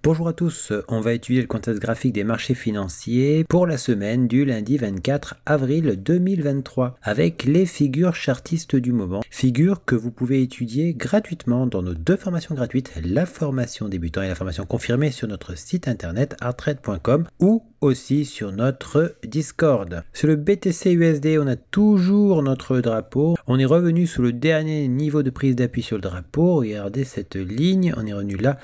Bonjour à tous, on va étudier le contexte graphique des marchés financiers pour la semaine du lundi 24 avril 2023 avec les figures chartistes du moment, figures que vous pouvez étudier gratuitement dans nos deux formations gratuites, la formation débutant et la formation confirmée sur notre site internet arttrade.com ou aussi sur notre Discord. Sur le BTC USD, on a toujours notre drapeau. On est revenu sous le dernier niveau de prise d'appui sur le drapeau. Regardez cette ligne, on est revenu là.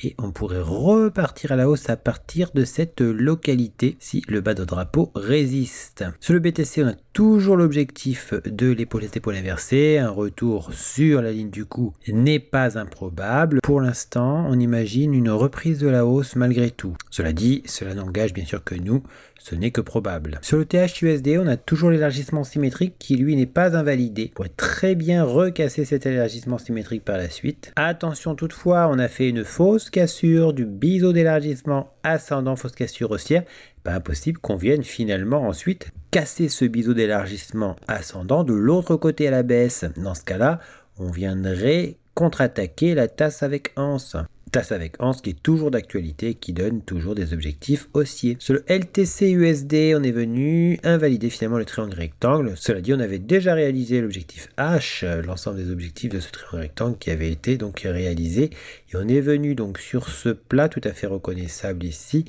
Et on pourrait repartir à la hausse à partir de cette localité si le bas de drapeau résiste. Sur le BTC, on a toujours l'objectif de l'épaule à épaule inversée. Un retour sur la ligne du coup n'est pas improbable. Pour l'instant, on imagine une reprise de la hausse malgré tout. Cela dit, cela n'engage bien sûr que nous, ce n'est que probable. Sur le THUSD, on a toujours l'élargissement symétrique qui lui n'est pas invalidé. On pourrait très bien recasser cet élargissement symétrique par la suite. Attention toutefois, on a fait une fausse cassure du biseau d'élargissement ascendant, fausse cassure haussière. Pas impossible qu'on vienne finalement ensuite casser ce biseau d'élargissement ascendant de l'autre côté à la baisse. Dans ce cas-là, on viendrait contre-attaquer la tasse avec anse. Tasse avec anse qui est toujours d'actualité, qui donne toujours des objectifs haussiers. Sur le LTC USD, on est venu invalider finalement le triangle rectangle. Cela dit, on avait déjà réalisé l'objectif H, l'ensemble des objectifs de ce triangle rectangle qui avait été donc réalisé. Et on est venu donc sur ce plat tout à fait reconnaissable ici,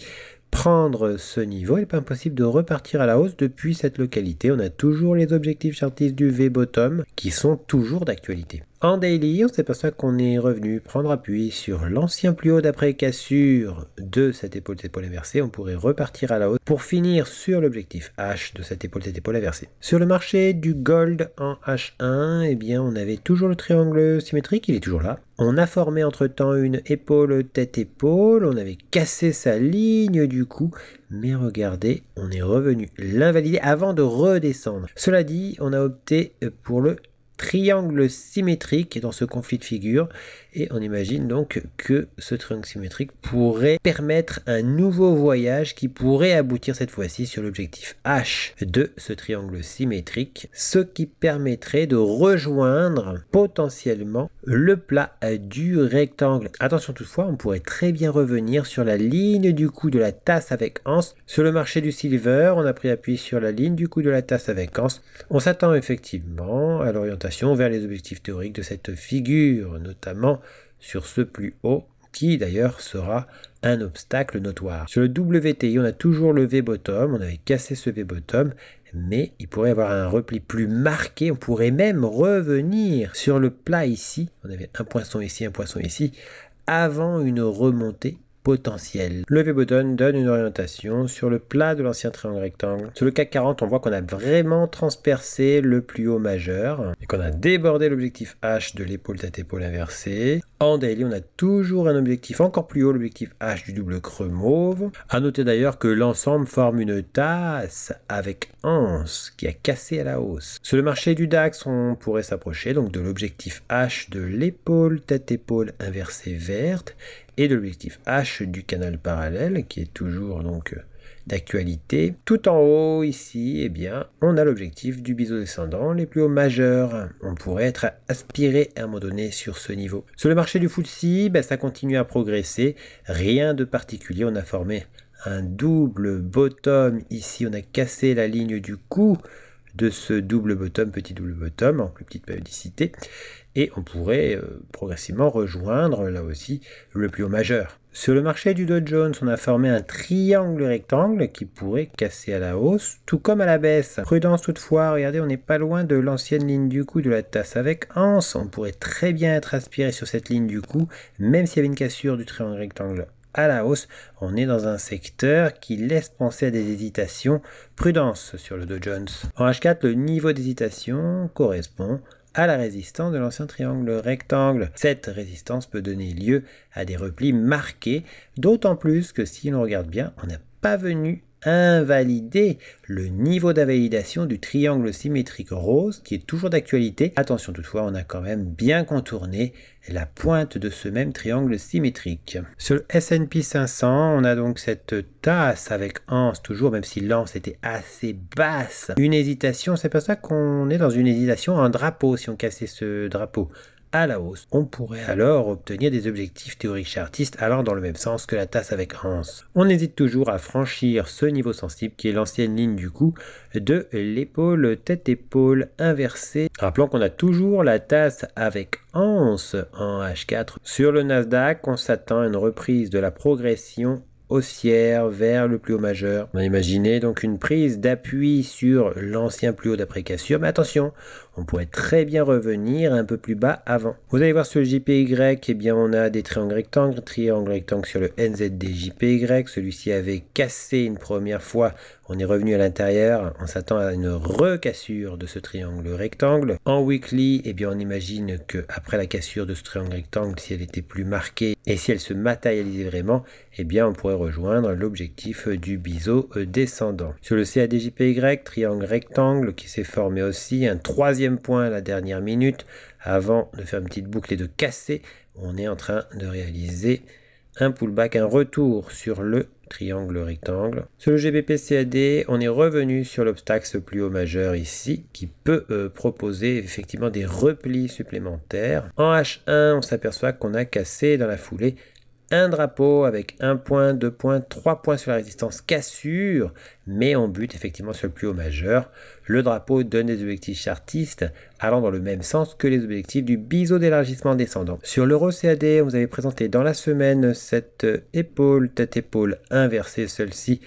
prendre ce niveau. Il n'est pas impossible de repartir à la hausse depuis cette localité. On a toujours les objectifs chartistes du V-bottom qui sont toujours d'actualité. En daily, c'est pour ça qu'on est revenu prendre appui sur l'ancien plus haut d'après cassure de cette épaule inversée. On pourrait repartir à la hausse pour finir sur l'objectif H de cette épaule inversée. Sur le marché du gold en H1, eh bien, on avait toujours le triangle symétrique, il est toujours là. On a formé entre-temps une épaule tête-épaule, on avait cassé sa ligne du coup, mais regardez, on est revenu l'invalider avant de redescendre. Cela dit, on a opté pour le triangle symétrique dans ce conflit de figures et on imagine donc que ce triangle symétrique pourrait permettre un nouveau voyage qui pourrait aboutir cette fois-ci sur l'objectif H de ce triangle symétrique, ce qui permettrait de rejoindre potentiellement le plat du rectangle. Attention toutefois, on pourrait très bien revenir sur la ligne du coup de la tasse avec anse. Sur le marché du silver, on a pris appui sur la ligne du coup de la tasse avec anse. On s'attend effectivement à l'orientation vers les objectifs théoriques de cette figure, notamment sur ce plus haut, qui d'ailleurs sera un obstacle notoire. Sur le WTI, on a toujours le V-bottom, on avait cassé ce V-bottom, mais il pourrait y avoir un repli plus marqué, on pourrait même revenir sur le plat ici, on avait un poinçon ici, avant une remontée potentiel. Le V-bottom donne une orientation sur le plat de l'ancien triangle rectangle. Sur le CAC 40, on voit qu'on a vraiment transpercé le plus haut majeur et qu'on a débordé l'objectif H de l'épaule tête-épaule inversée. En daily, on a toujours un objectif encore plus haut, l'objectif H du double creux mauve. À noter d'ailleurs que l'ensemble forme une tasse avec anse qui a cassé à la hausse. Sur le marché du DAX, on pourrait s'approcher donc de l'objectif H de l'épaule tête-épaule inversée verte et de l'objectif H du canal parallèle qui est toujours donc d'actualité. Tout en haut ici, eh bien, on a l'objectif du biseau descendant, les plus hauts majeurs. On pourrait être aspiré à un moment donné sur ce niveau. Sur le marché du FTSE, ça continue à progresser. Rien de particulier, on a formé un double bottom ici. On a cassé la ligne du coup de ce double bottom, petit double bottom en plus petite périodicité. Et on pourrait progressivement rejoindre là aussi le plus haut majeur. Sur le marché du Dow Jones, on a formé un triangle rectangle qui pourrait casser à la hausse, tout comme à la baisse. Prudence toutefois, regardez, on n'est pas loin de l'ancienne ligne du coup de la tasse avec anse. On pourrait très bien être aspiré sur cette ligne du coup, même s'il y avait une cassure du triangle rectangle à la hausse. On est dans un secteur qui laisse penser à des hésitations. Prudence sur le Dow Jones. En H4, le niveau d'hésitation correspond à la résistance de l'ancien triangle rectangle. Cette résistance peut donner lieu à des replis marqués, d'autant plus que si l'on regarde bien, on n'a pas venu invalider le niveau d'invalidation du triangle symétrique rose qui est toujours d'actualité. Attention toutefois, on a quand même bien contourné la pointe de ce même triangle symétrique. Sur le S&P 500, on a donc cette tasse avec anse toujours, même si l'anse était assez basse. Une hésitation, c'est pas ça qu'on est dans une hésitation, un drapeau si on cassait ce drapeau. à la hausse. On pourrait alors obtenir des objectifs théoriques chartistes allant dans le même sens que la tasse avec Hans. On hésite toujours à franchir ce niveau sensible qui est l'ancienne ligne du coup de l'épaule tête-épaule inversée. Rappelons qu'on a toujours la tasse avec Hans en H4. Sur le Nasdaq, on s'attend à une reprise de la progression haussière vers le plus haut majeur. On a imaginé donc une prise d'appui sur l'ancien plus haut d'après cassure, mais attention, on pourrait très bien revenir un peu plus bas avant. Vous allez voir sur le JPY, eh bien on a des triangles rectangles sur le NZD-JPY, celui-ci avait cassé une première fois, on est revenu à l'intérieur, on s'attend à une recassure de ce triangle rectangle. En weekly, eh bien on imagine que après la cassure de ce triangle rectangle, si elle était plus marquée et si elle se matérialisait vraiment, eh bien on pourrait rejoindre l'objectif du biseau descendant. Sur le CAD-JPY, triangle rectangle qui s'est formé aussi, un troisième point à la dernière minute, avant de faire une petite boucle et de casser, on est en train de réaliser un pullback, un retour sur le triangle rectangle. Sur le GBP-CAD, on est revenu sur l'obstacle plus haut majeur ici, qui peut proposer effectivement des replis supplémentaires. En H1, on s'aperçoit qu'on a cassé dans la foulée un drapeau avec 1 point, 2 points, 3 points sur la résistance cassure, mais on bute effectivement sur le plus haut majeur. Le drapeau donne des objectifs chartistes allant dans le même sens que les objectifs du biseau d'élargissement descendant. Sur l'euro CAD, on vous avait présenté dans la semaine cette épaule, tête-épaule inversée, celle-ci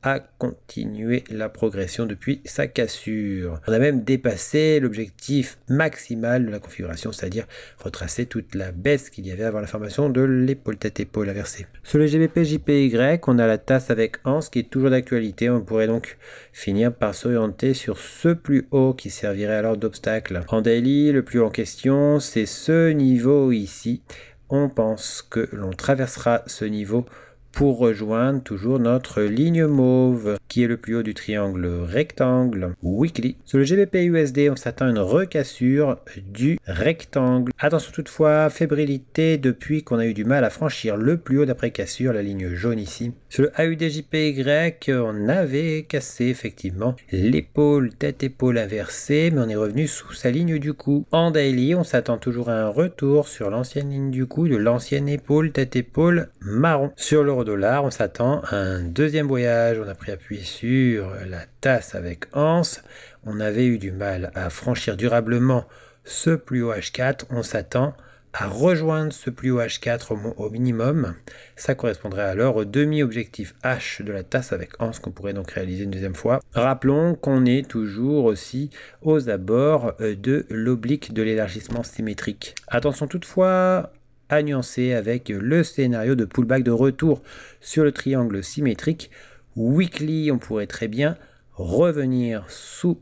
a continué la progression depuis sa cassure. On a même dépassé l'objectif maximal de la configuration, c'est-à-dire retracer toute la baisse qu'il y avait avant la formation de l'épaule tête-épaule inversée. Sur le GBP-JPY, on a la tasse avec Hans qui est toujours d'actualité. On pourrait donc finir par s'orienter sur ce plus haut qui servirait alors d'obstacle. En daily, le plus haut en question, c'est ce niveau ici. On pense que l'on traversera ce niveau pour rejoindre toujours notre ligne mauve qui est le plus haut du triangle rectangle weekly. Sur le GBP-USD, on s'attend à une recassure du rectangle. Attention toutefois, fébrilité depuis qu'on a eu du mal à franchir le plus haut d'après cassure, la ligne jaune ici. Sur le AUD-JPY, on avait cassé effectivement l'épaule, tête-épaule inversée, mais on est revenu sous sa ligne du cou. En daily, on s'attend toujours à un retour sur l'ancienne ligne du cou de l'ancienne épaule, tête-épaule marron. Sur l'euro-dollar, on s'attend à un deuxième voyage. On a pris appui sur la tasse avec Hans. On avait eu du mal à franchir durablement ce plus haut H4. On s'attend à rejoindre ce plus haut H4 au minimum. Ça correspondrait alors au demi-objectif H de la tasse avec Hans qu'on pourrait donc réaliser une deuxième fois. Rappelons qu'on est toujours aussi aux abords de l'oblique de l'élargissement symétrique. Attention toutefois à nuancer avec le scénario de pullback de retour sur le triangle symétrique. Weekly, on pourrait très bien revenir sous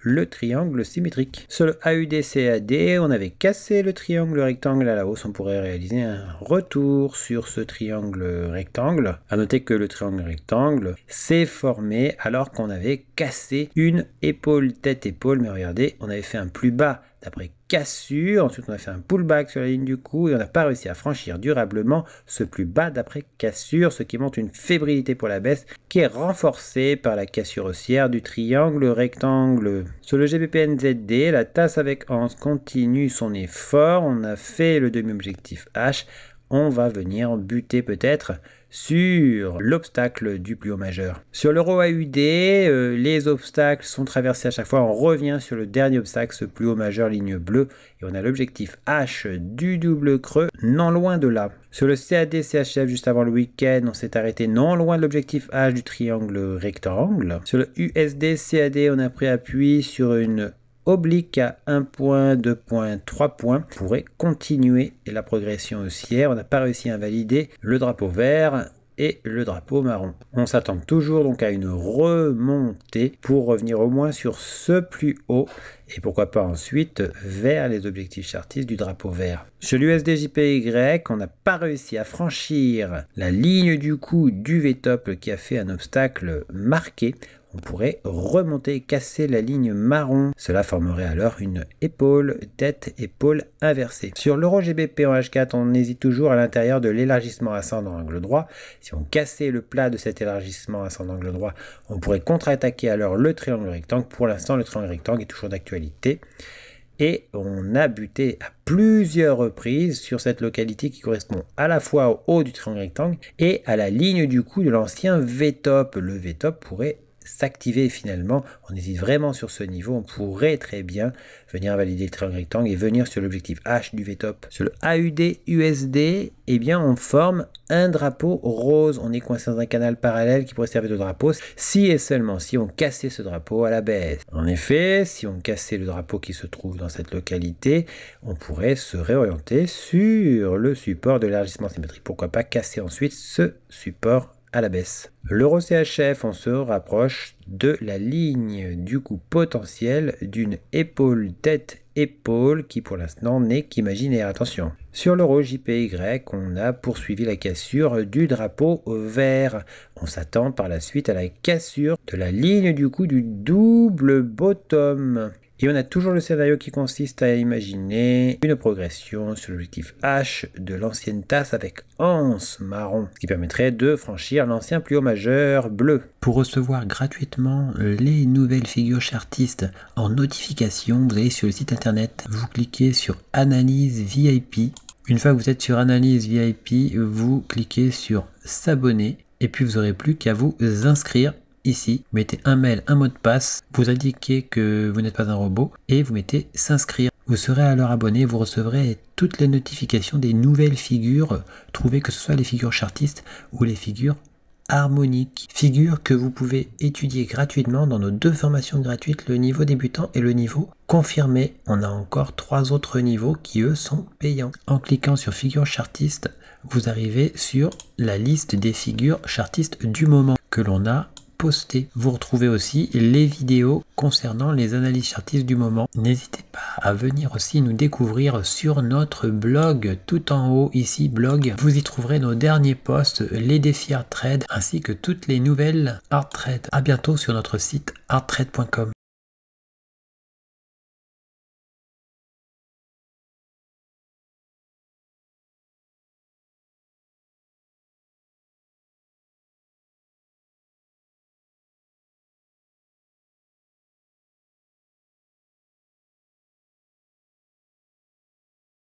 le triangle symétrique. Sur le AUD-CAD, on avait cassé le triangle rectangle à la hausse. On pourrait réaliser un retour sur ce triangle rectangle. À noter que le triangle rectangle s'est formé alors qu'on avait cassé une épaule, tête-épaule. Mais regardez, on avait fait un plus bas d'après cassure, ensuite on a fait un pullback sur la ligne du cou et on n'a pas réussi à franchir durablement ce plus bas d'après cassure, ce qui montre une fébrilité pour la baisse qui est renforcée par la cassure haussière du triangle rectangle. Sur le GBP-NZD, la tasse avec Hans continue son effort, on a fait le demi-objectif H, on va venir buter peut-être sur l'obstacle du plus haut majeur. Sur l'euro AUD, les obstacles sont traversés à chaque fois. On revient sur le dernier obstacle, ce plus haut majeur, ligne bleue, et on a l'objectif H du double creux, non loin de là. Sur le CAD-CHF, juste avant le week-end, on s'est arrêté non loin de l'objectif H du triangle rectangle. Sur le USD-CAD, on a pris appui sur une oblique à 1 point, 2 points, 3 points pourrait continuer la progression haussière. On n'a pas réussi à invalider le drapeau vert et le drapeau marron. On s'attend toujours donc à une remontée pour revenir au moins sur ce plus haut et pourquoi pas ensuite vers les objectifs chartistes du drapeau vert. Sur l'USD-JPY, on n'a pas réussi à franchir la ligne du coup du V-top qui a fait un obstacle marqué. On pourrait remonter et casser la ligne marron. Cela formerait alors une épaule, tête, épaule inversée. Sur l'euro GBP en H4, on hésite toujours à l'intérieur de l'élargissement ascendant angle droit. Si on cassait le plat de cet élargissement ascendant angle droit, on pourrait contre-attaquer alors le triangle rectangle. Pour l'instant, le triangle rectangle est toujours d'actualité. et on a buté à plusieurs reprises sur cette localité qui correspond à la fois au haut du triangle rectangle et à la ligne du coup de l'ancien V-top. Le V-top pourrait s'activer finalement. On hésite vraiment sur ce niveau. On pourrait très bien venir valider le triangle rectangle et venir sur l'objectif H du V-top. Sur le AUD USD, eh bien on forme un drapeau rose. On est coincé dans un canal parallèle qui pourrait servir de drapeau si et seulement si on cassait ce drapeau à la baisse. En effet, si on cassait le drapeau qui se trouve dans cette localité, on pourrait se réorienter sur le support de l'élargissement symétrique. Pourquoi pas casser ensuite ce support à la baisse. L'euro CHF, on se rapproche de la ligne du coup potentiel d'une épaule tête-épaule qui pour l'instant n'est qu'imaginaire. Attention. Sur l'euro JPY, on a poursuivi la cassure du drapeau vert. On s'attend par la suite à la cassure de la ligne du coup du double bottom. Et on a toujours le scénario qui consiste à imaginer une progression sur l'objectif H de l'ancienne tasse avec anse marron, ce qui permettrait de franchir l'ancien plus haut majeur bleu. Pour recevoir gratuitement les nouvelles figures chartistes en notification, vous allez sur le site internet, vous cliquez sur Analyse VIP. Une fois que vous êtes sur Analyse VIP, vous cliquez sur S'abonner et puis vous n'aurez plus qu'à vous inscrire. Ici, vous mettez un mail, un mot de passe, vous indiquez que vous n'êtes pas un robot et vous mettez s'inscrire. Vous serez alors abonné, vous recevrez toutes les notifications des nouvelles figures trouvées, que ce soit les figures chartistes ou les figures harmoniques. Figures que vous pouvez étudier gratuitement dans nos 2 formations gratuites, le niveau débutant et le niveau confirmé. On a encore 3 autres niveaux qui eux sont payants. En cliquant sur figures chartistes, vous arrivez sur la liste des figures chartistes du moment que l'on a posté. Vous retrouvez aussi les vidéos concernant les analyses chartistes du moment. N'hésitez pas à venir aussi nous découvrir sur notre blog tout en haut ici, blog. Vous y trouverez nos derniers posts, les défis Art Trade ainsi que toutes les nouvelles Art Trade. À bientôt sur notre site arttrade.com.